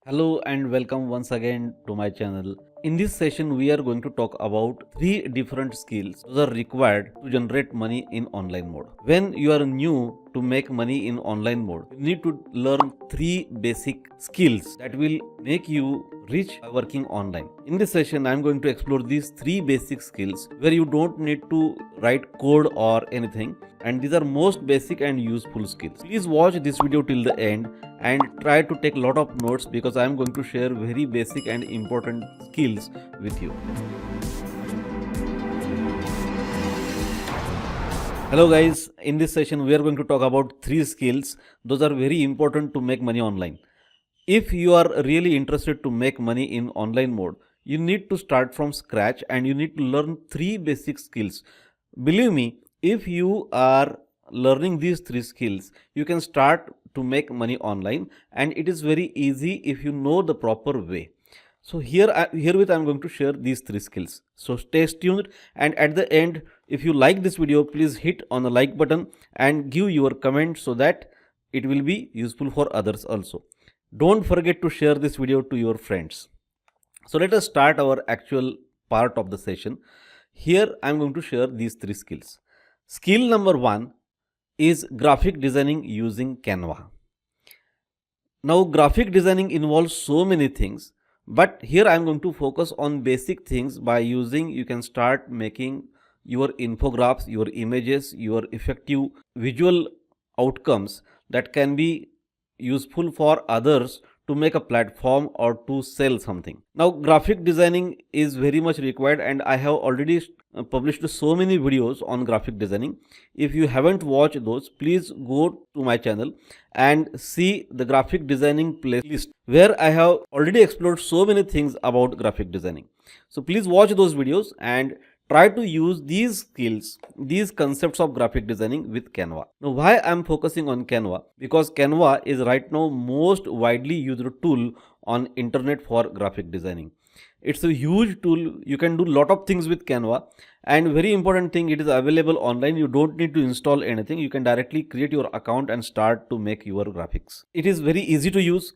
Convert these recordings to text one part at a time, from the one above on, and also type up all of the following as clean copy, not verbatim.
Hello and welcome once again to my channel. In this session, we are going to talk about three different skills that are required to generate money in online mode. When you are new to make money in online mode, you need to learn three basic skills that will make you rich by working online. In this session, I am going to explore these three basic skills where you don't need to write code or anything, and these are most basic and useful skills. Please watch this video till the end and try to take a lot of notes because I am going to share very basic and important skills with you. Hello guys, in this session we are going to talk about three skills. Those are very important to make money online. If you are really interested to make money in online mode, you need to start from scratch and you need to learn three basic skills. Believe me, if you are learning these three skills, you can start to make money online, and it is very easy if you know the proper way. So herewith I am going to share these three skills. So stay tuned, and at the end, if you like this video, please hit on the like button and give your comment so that it will be useful for others also. Don't forget to share this video to your friends. So let us start our actual part of the session. Here I am going to share these three skills. Skill number 1 is graphic designing using Canva. Now graphic designing involves so many things, but here I am going to focus on basic things. By using, you can start making your infographics, your images, your effective visual outcomes that can be useful for others to make a platform or to sell something. Now graphic designing is very much required, and I have already published so many videos on graphic designing. If you haven't watched those, please go to my channel and see the graphic designing playlist where I have already explored so many things about graphic designing. So please watch those videos and try to use these skills, these concepts of graphic designing with Canva. Now why I am focusing on Canva? Because Canva is right now most widely used tool on internet for graphic designing. It's a huge tool. You can do a lot of things with Canva, and very important thing, it is available online. You don't need to install anything. You can directly create your account and start to make your graphics. It is very easy to use.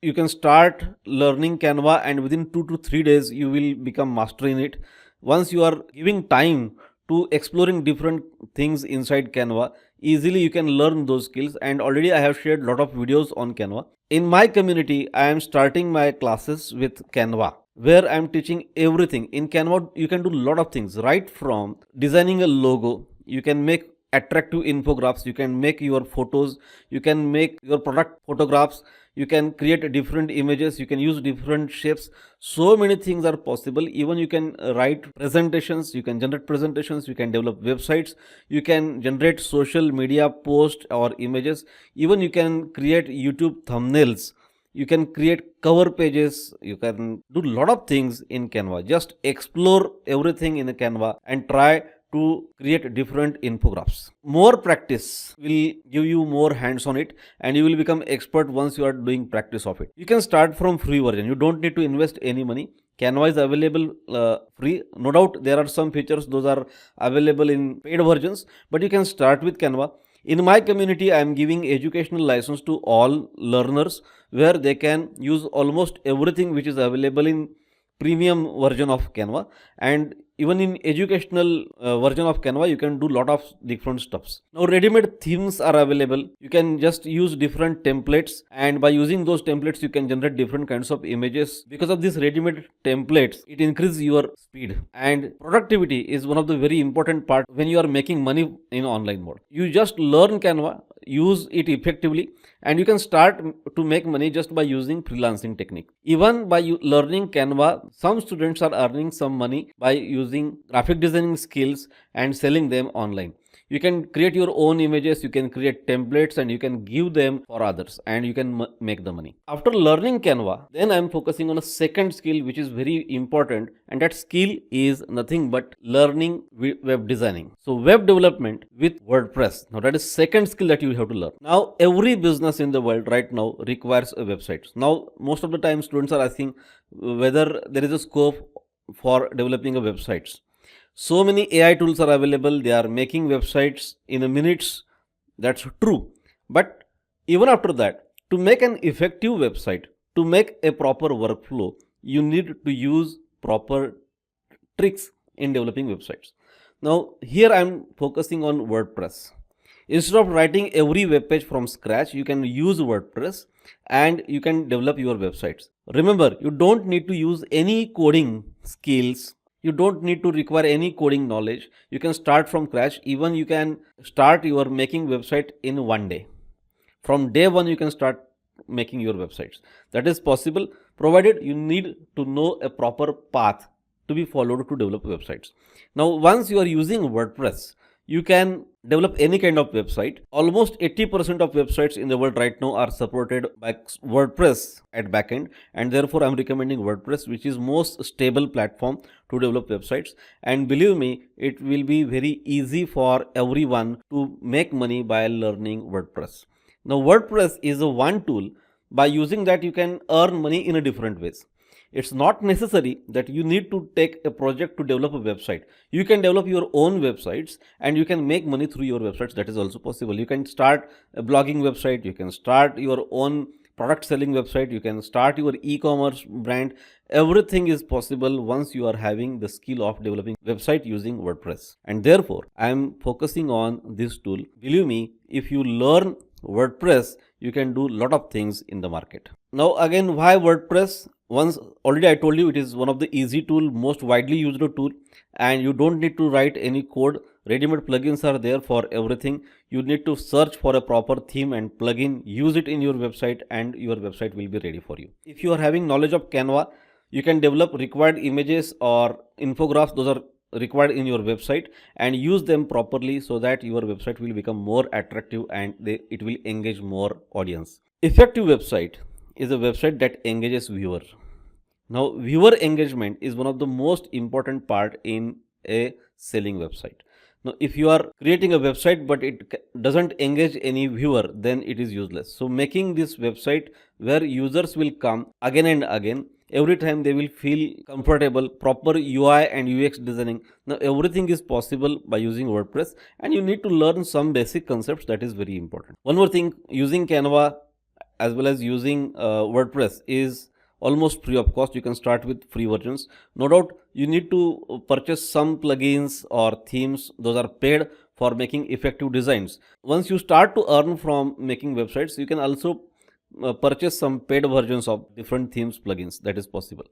You can start learning Canva, and within 2 to 3 days you will become master in it. Once you are giving time to exploring different things inside Canva, easily you can learn those skills, and already I have shared a lot of videos on Canva. In my community, I am starting my classes with Canva, where I am teaching everything. In Canva, you can do a lot of things, right from designing a logo, you can make attractive infographics, you can make your photos, you can make your product photographs, you can create different images, you can use different shapes. So many things are possible. Even you can write presentations, you can generate presentations, you can develop websites, you can generate social media posts or images, even you can create YouTube thumbnails, you can create cover pages, you can do a lot of things in Canva. Just explore everything in Canva and try to create different infographics. More practice will give you more hands on it, and you will become expert once you are doing practice of it. You can start from free version. You don't need to invest any money. Canva is available free. No doubt there are some features those are available in paid versions, but you can start with Canva. In my community, I am giving educational license to all learners where they can use almost everything which is available in premium version of Canva, and even in educational version of Canva, you can do a lot of different stuffs. Now ready-made themes are available. You can just use different templates, and by using those templates, you can generate different kinds of images. Because of these ready-made templates, it increases your speed, and productivity is one of the very important part when you are making money in online mode. You just learn Canva, use it effectively, and you can start to make money just by using freelancing technique. Even by learning Canva, some students are earning some money by using graphic designing skills and selling them online. You can create your own images, you can create templates, and you can give them for others, and you can make the money. After learning Canva, then I am focusing on a second skill which is very important, and that skill is nothing but learning web designing. So web development with WordPress. Now that is second skill that you have to learn. Now every business in the world right now requires a website. Now most of the time students are asking whether there is a scope for developing a websites. So many AI tools are available. They are making websites in a minutes. That's true. But even after that, to make an effective website, To make a proper workflow, you need to use proper tricks in developing websites. Now, here I am focusing on WordPress. Instead of writing every web page from scratch, you can use WordPress and you can develop your websites. Remember, you don't need to use any coding skills. You don't need to require any coding knowledge. You can start from scratch. Even you can start your making website in one day. From day one, you can start making your websites. That is possible, provided you need to know a proper path to be followed to develop websites. Now, once you are using WordPress, you can develop any kind of website. Almost 80% of websites in the world right now are supported by WordPress at backend, and therefore I'm recommending WordPress, which is most stable platform to develop websites. And believe me, it will be very easy for everyone to make money by learning WordPress. Now, WordPress is a one tool. By using that, you can earn money in a different ways. It's not necessary that you need to take a project to develop a website. You can develop your own websites and you can make money through your websites. That is also possible. You can start a blogging website. You can start your own product selling website. You can start your e-commerce brand. Everything is possible once you are having the skill of developing website using WordPress. And therefore, I am focusing on this tool. Believe me, if you learn WordPress, you can do a lot of things in the market. Now again, why WordPress? Once already I told you, it is one of the easy tool, most widely used tool, and you don't need to write any code. Ready-made plugins are there for everything. You need to search for a proper theme and plugin, use it in your website, and your website will be ready for you. If you are having knowledge of Canva, you can develop required images or infographics. Those are required in your website, and use them properly so that your website will become more attractive and it will engage more audience. Effective website is a website that engages viewer. Now, viewer engagement is one of the most important part in a selling website. Now, if you are creating a website but it doesn't engage any viewer, then it is useless. So making this website where users will come again and again, every time they will feel comfortable, proper UI and UX designing. Now everything is possible by using WordPress, and you need to learn some basic concepts. That is very important. One more thing, using Canva as well as using WordPress is almost free of cost. You can start with free versions. No doubt you need to purchase some plugins or themes. Those are paid for making effective designs. Once you start to earn from making websites, you can also purchase some paid versions of different themes plugins. That is possible.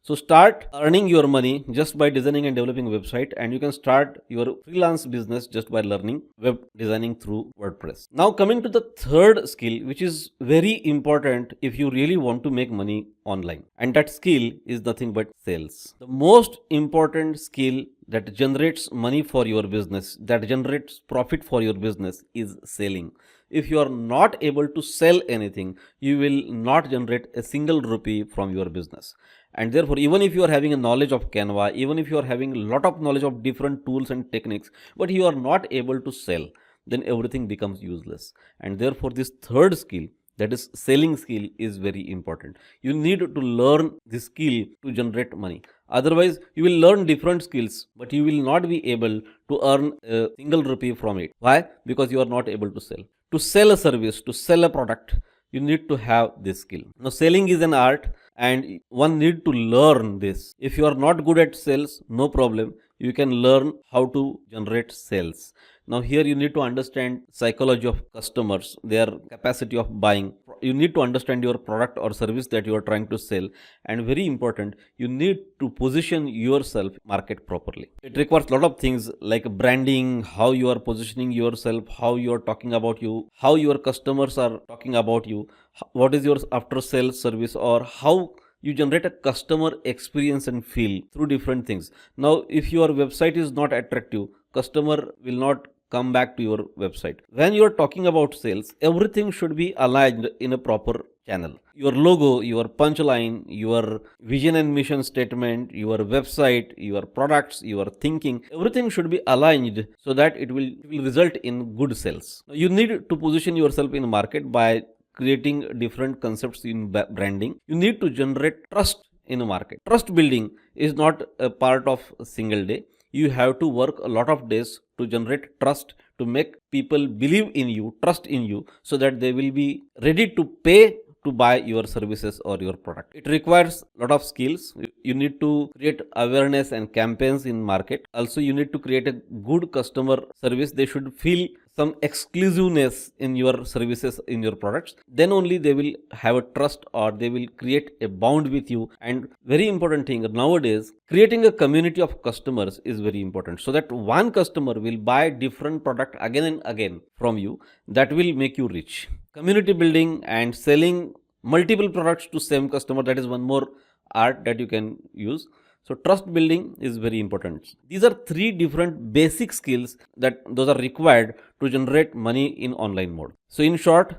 So start earning your money just by designing and developing a website, and you can start your freelance business just by learning web designing through WordPress. Now coming to the third skill, which is very important if you really want to make money online, and that skill is nothing but sales. The most important skill that generates money for your business, that generates profit for your business, is selling. If you are not able to sell anything, you will not generate a single rupee from your business. And therefore, even if you are having a knowledge of Canva, even if you are having a lot of knowledge of different tools and techniques, but you are not able to sell, then everything becomes useless. And therefore, this third skill, that is selling skill, is very important. You need to learn this skill to generate money. Otherwise, you will learn different skills, but you will not be able to earn a single rupee from it. Why? Because you are not able to sell. To sell a service, to sell a product, you need to have this skill. Now, selling is an art, and one need to learn this. If you are not good at sales, no problem. You can learn how to generate sales. Now here you need to understand psychology of customers, their capacity of buying. You need to understand your product or service that you are trying to sell, and very important, you need to position yourself market properly. It requires a lot of things like branding, how you are positioning yourself, how you are talking about you, how your customers are talking about you, what is your after sales service, or how you generate a customer experience and feel through different things. Now if your website is not attractive, customer will not come back to your website. When you are talking about sales, everything should be aligned in a proper channel. Your logo, your punchline, your vision and mission statement, your website, your products, your thinking, everything should be aligned so that it will result in good sales. You need to position yourself in the market by creating different concepts in branding. You need to generate trust in the market. Trust building is not a part of a single day. You have to work a lot of days to generate trust, to make people believe in you, trust in you, so that they will be ready to pay to buy your services or your product. It requires a lot of skills. You need to create awareness and campaigns in market. Also, you need to create a good customer service. They should feel some exclusiveness in your services, in your products. Then only they will have a trust, or they will create a bond with you. And very important thing nowadays, creating a community of customers is very important, so that one customer will buy different product again and again from you. That will make you rich. Community building and selling multiple products to same customer, that is one more art that you can use. So trust building is very important. These are three different basic skills that those are required to generate money in online mode. So in short,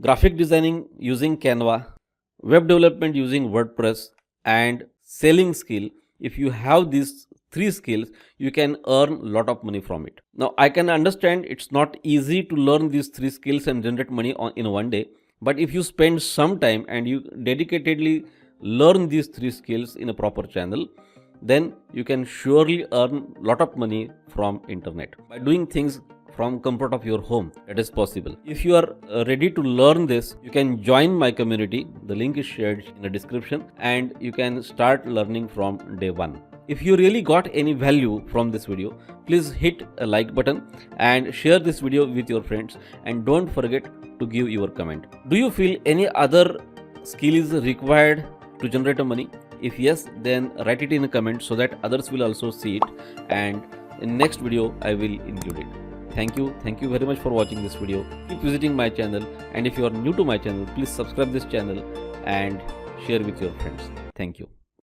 graphic designing using Canva, web development using WordPress, and selling skill. If you have these three skills, you can earn a lot of money from it. Now I can understand it's not easy to learn these three skills and generate money in one day, but if you spend some time and you dedicatedly learn these three skills in a proper channel, then you can surely earn a lot of money from internet by doing things from comfort of your home. That is possible. If you are ready to learn this, you can join my community. The link is shared in the description, and you can start learning from day one. If you really got any value from this video, please hit a like button and share this video with your friends, and don't forget to give your comment. Do you feel any other skill is required to generate money? If yes, then write it in the comment so that others will also see it, and in next video I will include it. Thank you very much for watching this video. Keep visiting my channel, and if you are new to my channel, please subscribe this channel and share with your friends. Thank you.